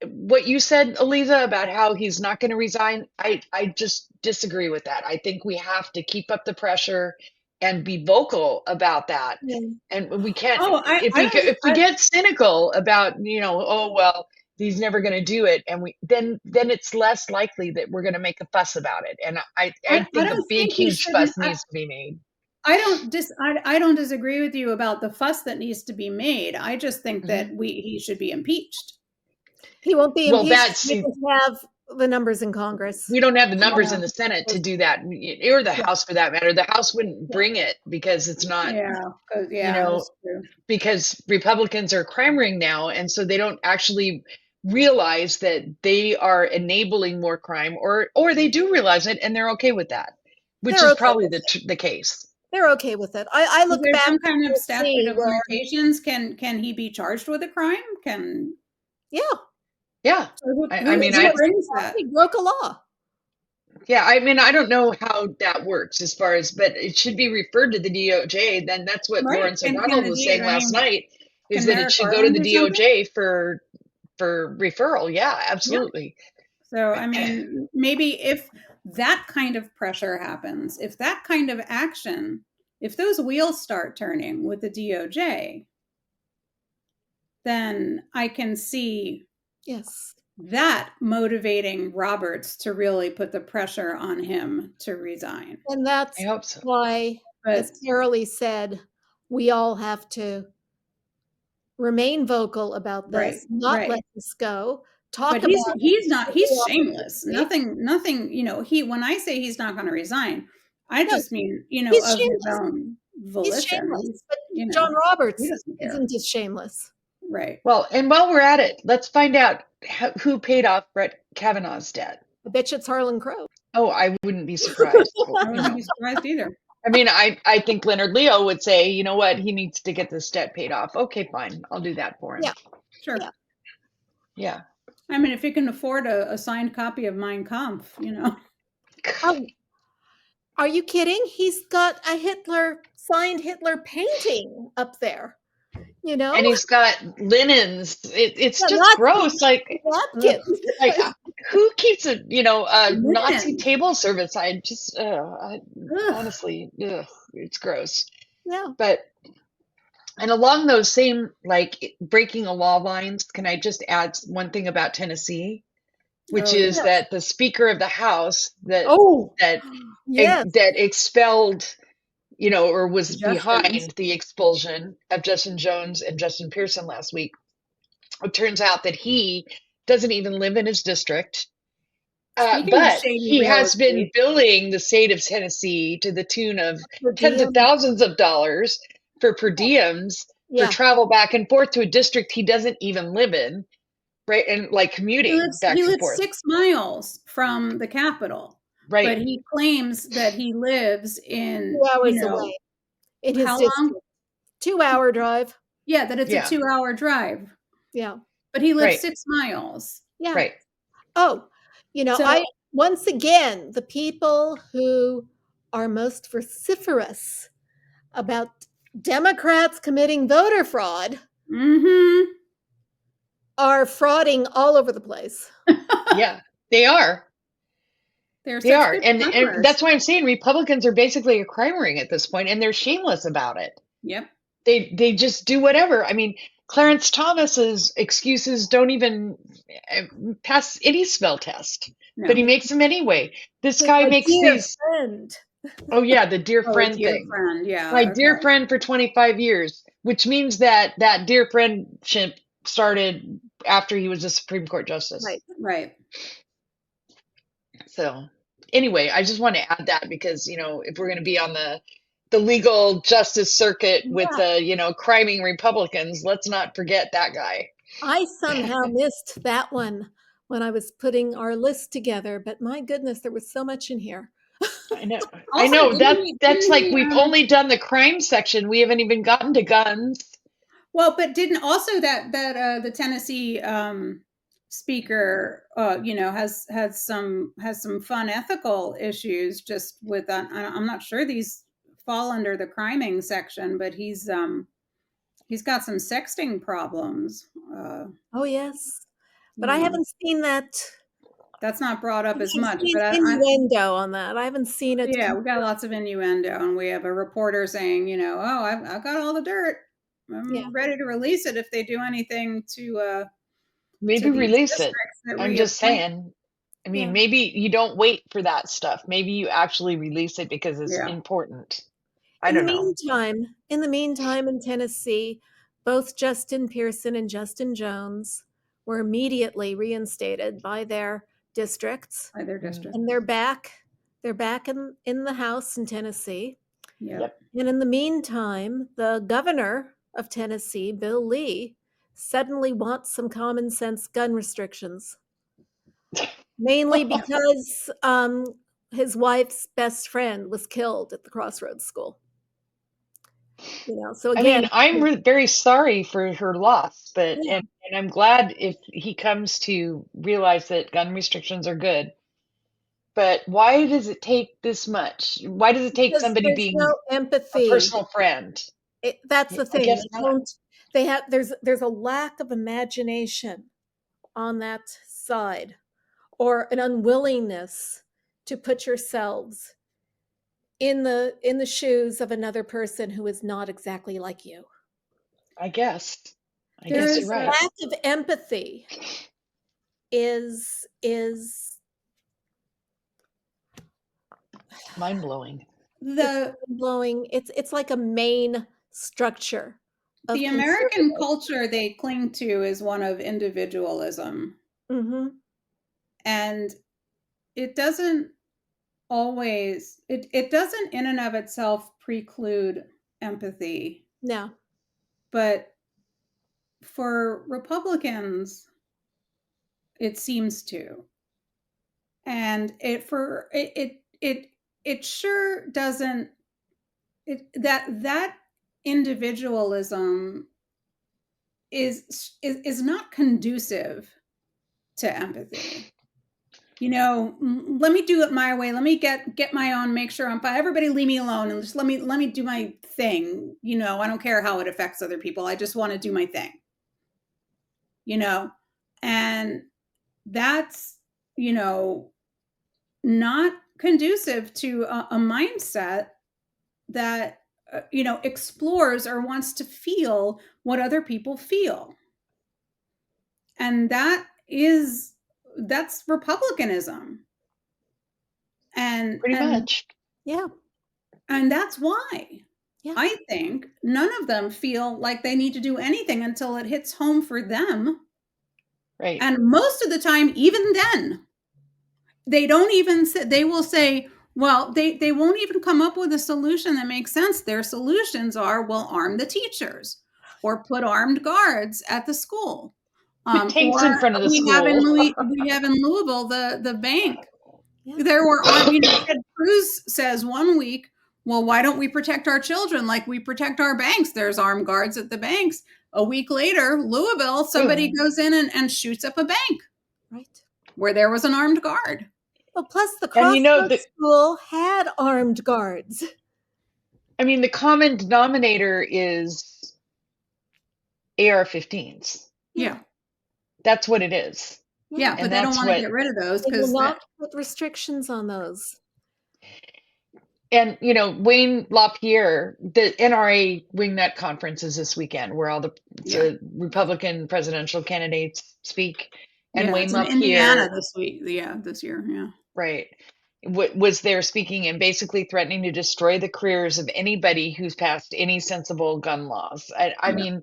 What you said, Aliza, about how he's not going to resign, I just disagree with that. I think we have to keep up the pressure and be vocal about that. Yeah. And we can't, if we get cynical about, he's never going to do it. And then it's less likely that we're going to make a fuss about it. And I think a big, huge fuss needs to be made. I don't disagree with you about the fuss that needs to be made. I just think that he should be impeached. He won't be impeached. We don't have the numbers in Congress. We don't have the numbers in the Senate to do that, or the House for that matter. The House wouldn't bring it because it's not, because Republicans are clamoring now. And so they don't actually realize that they are enabling more crime, or they do realize it and they're okay with that, which is probably the case. They're okay with it. I look back. Some kind of statute of limitations. Can he be charged with a crime? Yeah. He broke a law. Yeah. I don't know how that works as far as, but it should be referred to the DOJ. Then that's what Lawrence O'Donnell was saying last night, is that it should go to the DOJ for referral. Yeah, absolutely. Yeah. So, maybe if that kind of pressure happens, if that kind of action, if those wheels start turning with the DOJ, then I can see that motivating Roberts to really put the pressure on him to resign. And that's why, as Karoli said, we all have to remain vocal about this, not let this go. He's shameless. Nothing, when I say he's not going to resign, I just mean, of his own volition. He's shameless, but John Roberts isn't just shameless. Right. Well, and while we're at it, let's find out who paid off Brett Kavanaugh's debt. I bet you it's Harlan Crow. Oh, I wouldn't be surprised. I wouldn't be surprised either. I think Leonard Leo would say, you know what, he needs to get this debt paid off. Okay, fine. I'll do that for him. Yeah, sure. Yeah. If he can afford a signed copy of Mein Kampf, Are you kidding? He's got a signed Hitler painting up there. And he's got linens. It's just gross. Who keeps a Nazi table service? I just honestly, it's gross. Yeah. But And along those same like breaking a law lines, can I just add one thing about Tennessee, which Oh, is yeah. Yes. that the Speaker of the House Oh, that yes. that expelled, or was Justin's. behind the expulsion of Justin Jones and Justin Pearson last week. It turns out that he doesn't even live in his district. Speaking of But shady he real has been estate, billing the state of Tennessee to the tune of Per tens of diem. thousands of dollars for per diems for Yeah. travel back and forth to a district he doesn't even live in, right? And like he commuting lives back he and lives forth, 6 miles from the capital, but right? he claims that he lives in, 2 hours away in his how long? district. 2 hour drive. Yeah, that it's a Yeah, 2-hour drive, Yeah. but he lives right, 6 miles. Yeah. right. Oh, So, I once again, the people who are most vociferous about Democrats committing voter fraud mm-hmm. are frauding all over the place. Yeah, they are. They're They such are. good And farmers. that's why I'm saying Republicans are basically a crime ring at this point, and they're shameless about it. Yep. They just do whatever. I mean, Clarence Thomas's excuses don't even uh, pass any smell test, but he No. makes them anyway. This With guy my makes dear these, friend. oh yeah, the dear Oh, a friend dear thing. friend. My Yeah. dear Okay. friend for 25 years, which means that that dear friendship started after he was a Supreme Court justice. Right. Right. So anyway, I just want to add that because, if we're going to be on the legal justice circuit with Yeah. the, criming Republicans, let's not forget that guy. I somehow missed that one when I was putting our list together, but my goodness, there was so much in here. I know. I Also, know didn't that he? that's Didn't like he? we've only done the crime section. We haven't even gotten to guns. Well, but didn't also that the Tennessee speaker, has some fun ethical issues just with that. I'm not sure these fall under the criming section, but he's got some sexting problems. Oh, yes. But You I know, haven't seen that. that's not brought up as I've much. seen But innuendo on that. I haven't seen it. yeah, we got lots of innuendo, and we have a reporter saying, oh, I've got all the dirt. Yeah. I'm ready to release it if they do anything to Maybe these release it. districts that I'm just reappoint. saying. I mean, Yeah. maybe you don't wait for that stuff. Maybe you actually release it because it's Yeah. important. I don't know. In the meantime, in Tennessee, both Justin Pearson and Justin Jones were immediately reinstated by their districts, By their district. and they're back. They're back in the House in Tennessee. Yep. Yep. And in the meantime, the governor of Tennessee, Bill Lee, suddenly wants some common sense gun restrictions, mainly because his wife's best friend was killed at the Crossroads School. So I again, mean, I'm very sorry for her loss, but yeah, and I'm glad if he comes to realize that gun restrictions are good. But why does it take this much? Why does it take because somebody there's being no a empathy. personal friend? That's the I thing. guess They not. don't. They have. There's a lack of imagination on that side, or an unwillingness to put yourselves in the shoes of another person who is not exactly like you. I guess. I There guess This you're is right. lack of empathy is Mind blowing. the blowing. It's like a main structure of the American conservative. culture they cling to is one of individualism, Mm-hmm. and it doesn't always it doesn't in and of itself preclude empathy, No. but for Republicans it seems to. And it sure doesn't, that individualism is not conducive to empathy. Let me do it my way. Let me get my own, make sure I'm fine. Everybody leave me alone and just let me do my thing. I don't care how it affects other people. I just want to do my thing. And that's, not conducive to a mindset that explores or wants to feel what other people feel. And that's republicanism. And Pretty much. Yeah. And that's why I think none of them feel like they need to do anything until it hits home for them. Right. And most of the time, even then, they don't even say, they will say, well, they won't even come up with a solution that makes sense. Their solutions are, well, arm the teachers or put armed guards at the school. Put tanks in front of the we school. have in Louisville, the bank. There were Ted Cruz says one week, well, why don't we protect our children like we protect our banks? There's armed guards at the banks. A week later, Louisville, somebody goes in and shoots up a bank. Right. Where there was an armed guard. Well, plus the Crossroads school had armed guards. I mean, the common denominator is AR-15s. Yeah. That's what it is. Yeah, but they don't want to get rid of those because they will not put restrictions on those. And, Wayne LaPierre, the NRA Wingnut Conference is this weekend where all the Republican presidential candidates speak. And Wayne LaPierre. Indiana this week. Yeah, this year. Yeah. Right. Was there speaking and basically threatening to destroy the careers of anybody who's passed any sensible gun laws. I mean,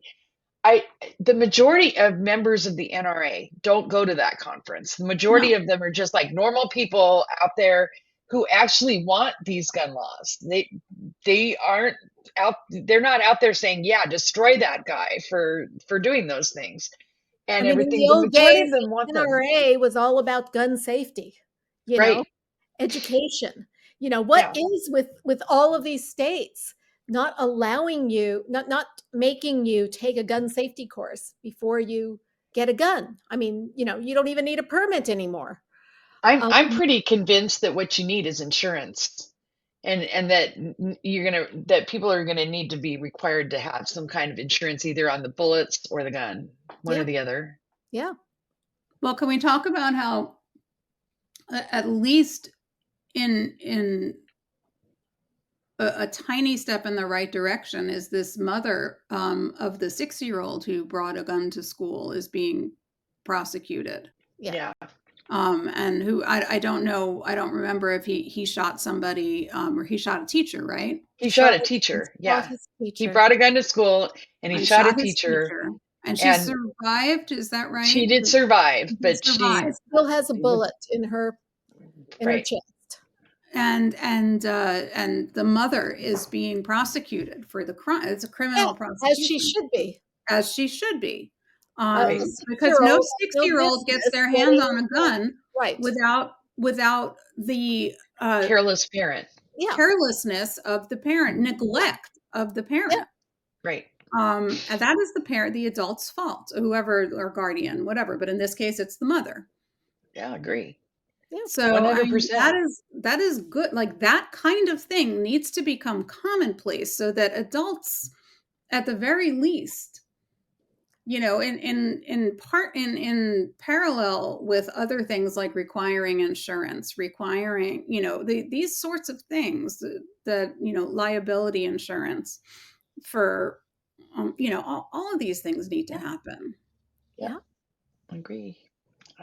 the majority of members of the NRA don't go to that conference. The majority of them are just like normal people out there who actually want these gun laws. They aren't out. They're not out there saying, "Yeah, destroy that guy for doing those things," and everything. In the old majority days, of them want NRA was all about gun safety. You know, education. What is with all of these states not allowing you, not making you take a gun safety course before you get a gun? I mean, you don't even need a permit anymore. I'm pretty convinced that what you need is insurance, and that people are gonna need to be required to have some kind of insurance either on the bullets or the gun, one or the other. Yeah. Well, can we talk about how at least in a tiny step in the right direction is this mother of the 6-year-old who brought a gun to school is being prosecuted. Yeah. And who I don't know, I don't remember if he shot somebody or he shot a teacher, right? He shot a teacher. Yeah. He brought a gun to school and he shot a teacher. And she survived, is that right? She did survive, but she still has a bullet in her chest. And the mother is being prosecuted for the crime. It's a criminal prosecution. As she should be. As she should be. Because no 6-year-old gets their hands on a gun without the careless parent. Carelessness of the parent, neglect of the parent. Yeah. Right. And that is the adult's fault, whoever, or guardian, whatever. But in this case, it's the mother. Yeah, I agree. Yeah. So 100%. That is good. Like that kind of thing needs to become commonplace so that adults, at the very least, in parallel with other things like requiring insurance, these sorts of things that liability insurance for, all of these things need to happen. Yeah. I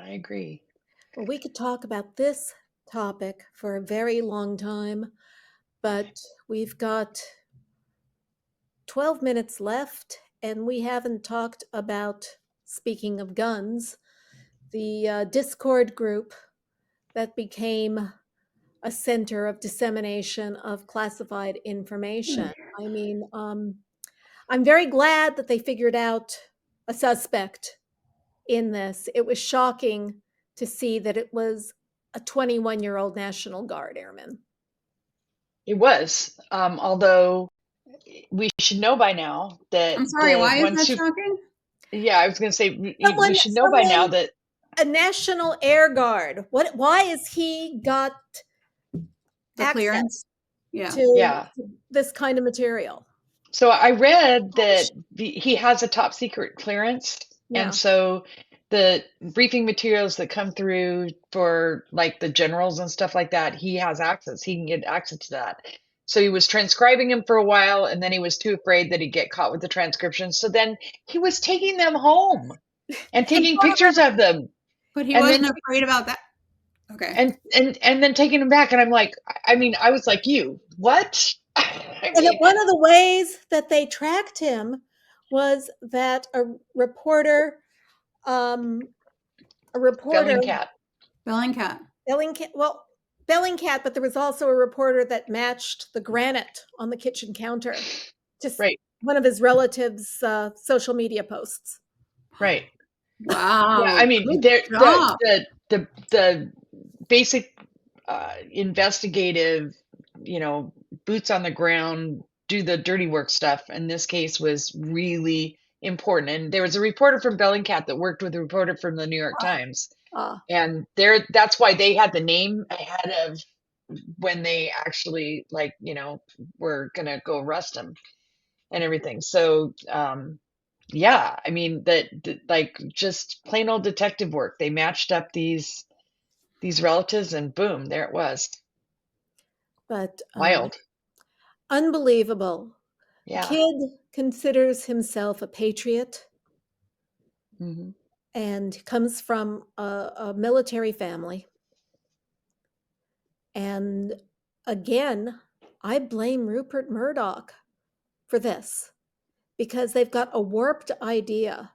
agree. Well, we could talk about this topic for a very long time, but we've got 12 minutes left. And we haven't talked about, speaking of guns, the Discord group that became a center of dissemination of classified information. I mean, I'm very glad that they figured out a suspect in this. It was shocking to see that it was a 21-year-old National Guard airman. It was, although we should know by now that. I'm sorry, why is that shocking? Yeah, I was going to say we should know by now that a National Air Guard. Why is he got the clearance? To this kind of material? So I read that he has a top secret clearance, and so the briefing materials that come through for like the generals and stuff like that, he has access. He can get access to that. So he was transcribing him for a while, and then he was too afraid that he'd get caught with the transcription. So then he was taking them home and taking pictures of them. But he and wasn't then afraid about that. Okay. and then taking them back. And I'm like, I mean, I was like, you, what? And one of the ways that they tracked him was that a reporter, Bellingcat. Bellingcat, but there was also a reporter that matched the granite on the kitchen counter. Just Right. one of his relatives' social media posts. Right. Wow. Yeah, I mean, the basic investigative, boots on the ground, do the dirty work stuff in this case was really important. And there was a reporter from Bellingcat that worked with a reporter from the New York Times. And that's why they had the name ahead of when they actually were going to go arrest him and everything. So, yeah, I mean that like just plain old detective work. They matched up these relatives and boom, there it was. But wild. Unbelievable. Yeah. The kid considers himself a patriot. Mm-hmm. And comes from a military family. And again, I blame Rupert Murdoch for this because they've got a warped idea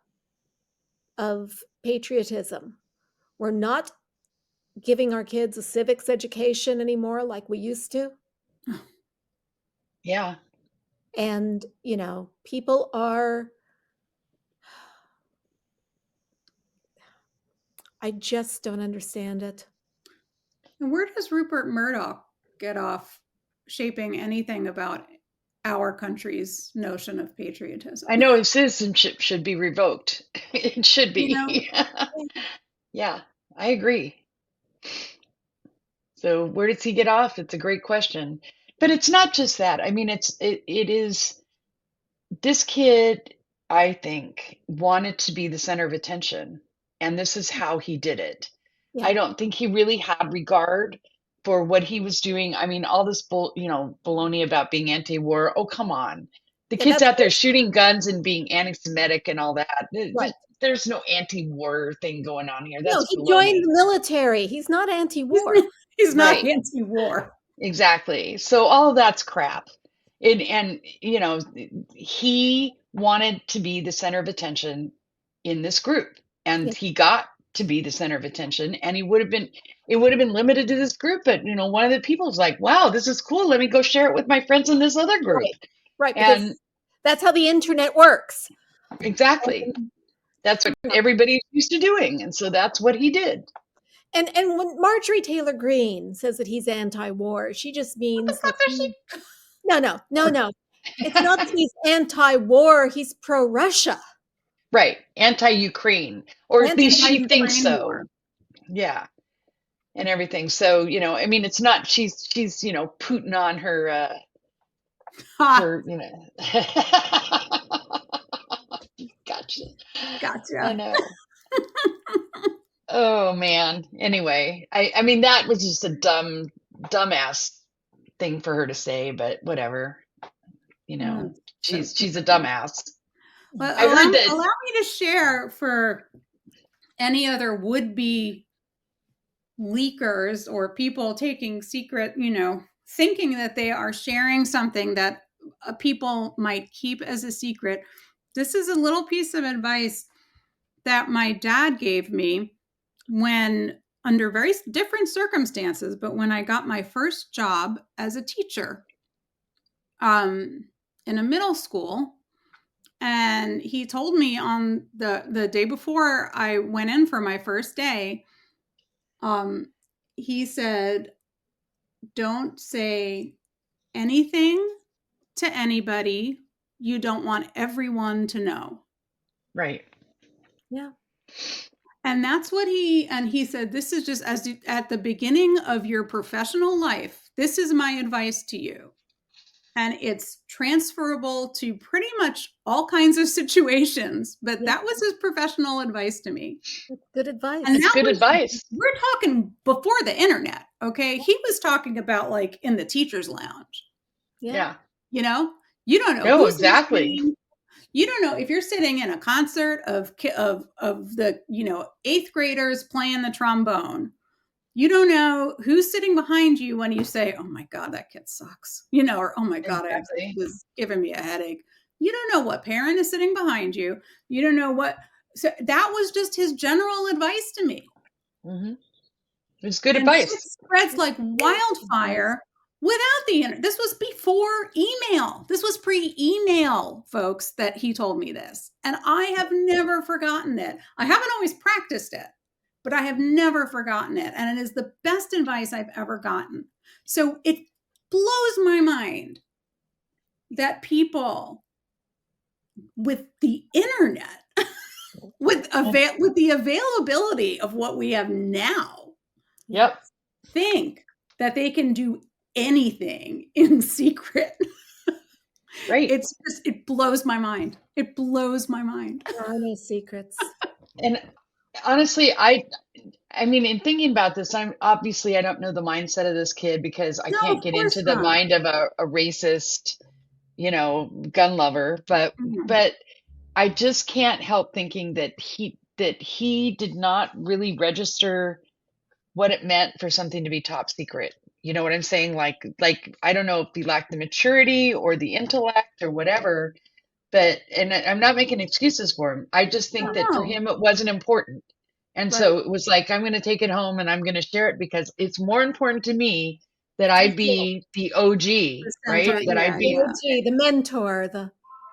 of patriotism. We're not giving our kids a civics education anymore like we used to. Yeah. And, people are, I just don't understand it. And where does Rupert Murdoch get off shaping anything about our country's notion of patriotism? I know his citizenship should be revoked. It should be. Yeah, I agree. So where does he get off? It's a great question. But it's not just that. I mean, it is this kid, I think, wanted to be the center of attention. And this is how he did it. Yeah. I don't think he really had regard for what he was doing. I mean, all this baloney about being anti-war. Oh, come on. The kid's out there shooting guns and being anti-Semitic and all that. Right. There's no anti-war thing going on here. That's he joined the military. He's not anti-war. He's not anti-war. Exactly. So all of that's crap. And he wanted to be the center of attention in this group. And he got to be the center of attention, and it would have been limited to this group. But one of the people's like, wow, this is cool. Let me go share it with my friends in this other group. Right. And that's how the internet works. Exactly. That's what everybody's used to doing. And so that's what he did. And when Marjorie Taylor Greene says that he's anti-war, she just means that No. It's not that he's anti-war, he's pro-Russia. Right. Anti-Ukraine. Or at least she thinks so. War. Yeah. And everything. So, I mean, it's not she's Putin on her Gotcha. I know. Oh man. Anyway, I mean that was just a dumbass thing for her to say, but whatever. She's a dumbass. Well, allow me to share for any other would-be leakers or people taking secret, thinking that they are sharing something that people might keep as a secret. This is a little piece of advice that my dad gave me when, under very different circumstances, but when I got my first job as a teacher in a middle school. And he told me on the day before I went in for my first day, he said, don't say anything to anybody you don't want everyone to know. Right. Yeah. And that's what he said, this is just at the beginning of your professional life, this is my advice to you. And it's transferable to pretty much all kinds of situations. But that was his professional advice to me. That's good advice. And that's good advice. We're talking before the internet, okay? He was talking about like in the teacher's lounge. Yeah. You know, you don't know. No, who's exactly. listening. You don't know if you're sitting in a concert of the, you know, 8th graders playing the trombone. You don't know who's sitting behind you when you say, "Oh my God, that kid sucks," you know, or "Oh my God, Exactly. this is giving me a headache." You don't know what parent is sitting behind you. You don't know what. So that was just his general advice to me. Mm-hmm. It's good And advice. shit spreads like wildfire without the internet. This was before email. This was pre-email, folks, that he told me this. And I have never forgotten it. I haven't always practiced it, but I have never forgotten it. And it is the best advice I've ever gotten. So it blows my mind that people with the internet, with the availability of what we have now, Yep. think that they can do anything in secret. Right. It's just, it blows my mind. It blows my mind. There are no secrets. And honestly, I mean, in thinking about this, I don't know the mindset of this kid because I No, can't of get course into the not. mind of a racist, you know, gun lover, but I just can't help thinking that he did not really register what it meant for something to be top secret. You know what I'm saying? Like I don't know if he lacked the maturity or the intellect or whatever, but and I'm not making excuses for him. I just think that for No. him it wasn't important. And so it was like, I'm going to take it home and I'm going to share it because it's more important to me that I be the OG, right? center, That I yeah, be yeah. OG, the mentor, the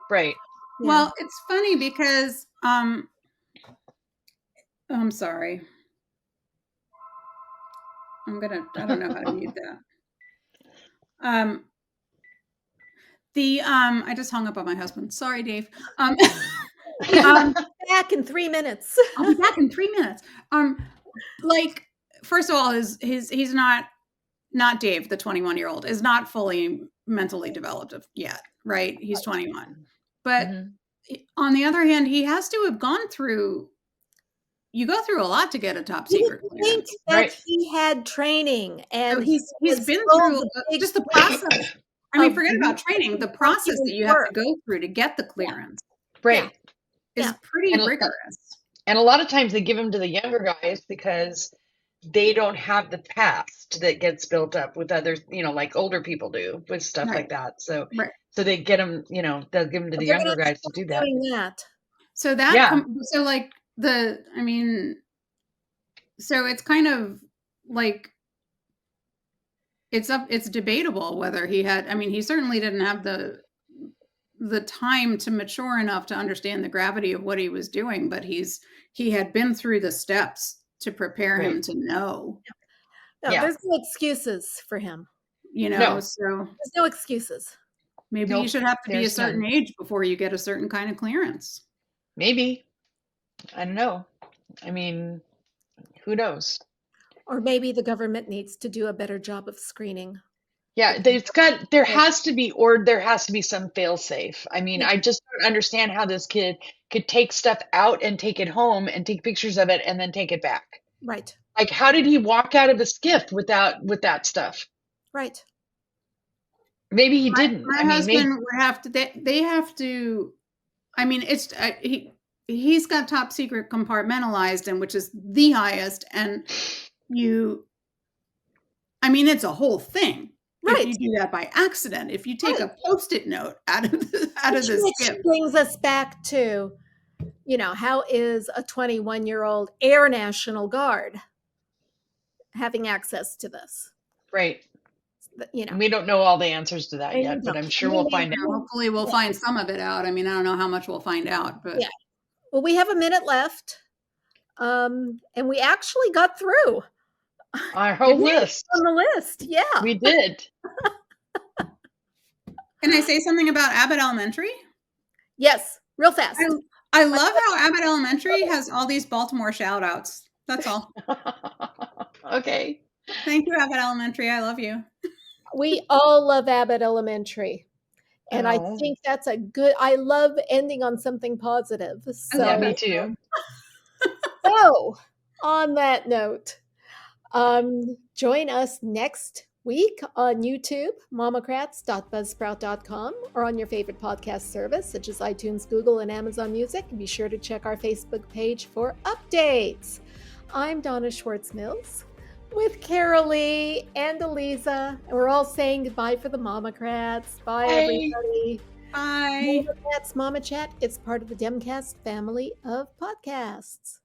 right. yeah. Well, it's funny because I'm sorry. I don't know how to mute that. I just hung up on my husband. Sorry, Dave. Back in 3 minutes. I'll be back in 3 minutes. Like, first of all, he's not Dave, the 21-year-old, is not fully mentally developed yet, right? He's 21. But on the other hand, he has to have gone through, you go through a lot to get a top secret You think clearance. that Right. he had training and So he's was been told through the big just the process. I mean, forget about training. The process that you have work. to go through to get the clearance Right. is pretty And- rigorous. And a lot of times they give them to the younger guys because they don't have the past that gets built up with others, you know, like older people do with stuff like that. So, so they get them, you know, they'll give them to the They're younger gonna guys to do that. doing that. So that, so like so it's kind of like, it's debatable whether he had, I mean, he certainly didn't have the time to mature enough to understand the gravity of what he was doing, but he had been through the steps to prepare him to know. No, there's no excuses for him. You know, so there's no excuses. Maybe you should have to be a certain age before you get a certain kind of clearance. Maybe. I don't know. I mean, who knows? Or maybe the government needs to do a better job of screening. Yeah, there has to be some fail safe. I mean, I just don't understand how this kid could take stuff out and take it home and take pictures of it and then take it back. Right. Like, how did he walk out of a skiff with that stuff? Right. Maybe he didn't. My husband would have to. They have to. I mean, it's he's got top secret compartmentalized, and which is the highest. And I mean, it's a whole thing. Right. If you do that by accident, if you take a Post-it note out of the skip, brings us back to, you know, how is a 21-year-old Air National Guard having access to this? Right. You know, we don't know all the answers to that yet, but I'm sure we'll find out. Hopefully we'll find some of it out. I mean, I don't know how much we'll find out, but well, we have a minute left. And we actually got through our whole list on the list. Yeah, we did. Can I say something about Abbott Elementary? Yes, real fast. I love how Abbott Elementary has all these Baltimore shout outs. That's all. Okay. Thank you, Abbott Elementary. I love you. We all love Abbott Elementary. And I think that's I love ending on something positive. So, yeah, me too. So, on that note, join us next week on YouTube, momocrats.buzzsprout.com, or on your favorite podcast service such as iTunes, Google, and Amazon Music. And be sure to check our Facebook page for updates. I'm Donna Schwartz Mills with Karoli and Aliza, and we're all saying goodbye for the MOMocrats. Bye, everybody. Bye. MOMocrats MOMochat is part of the Demcast family of podcasts.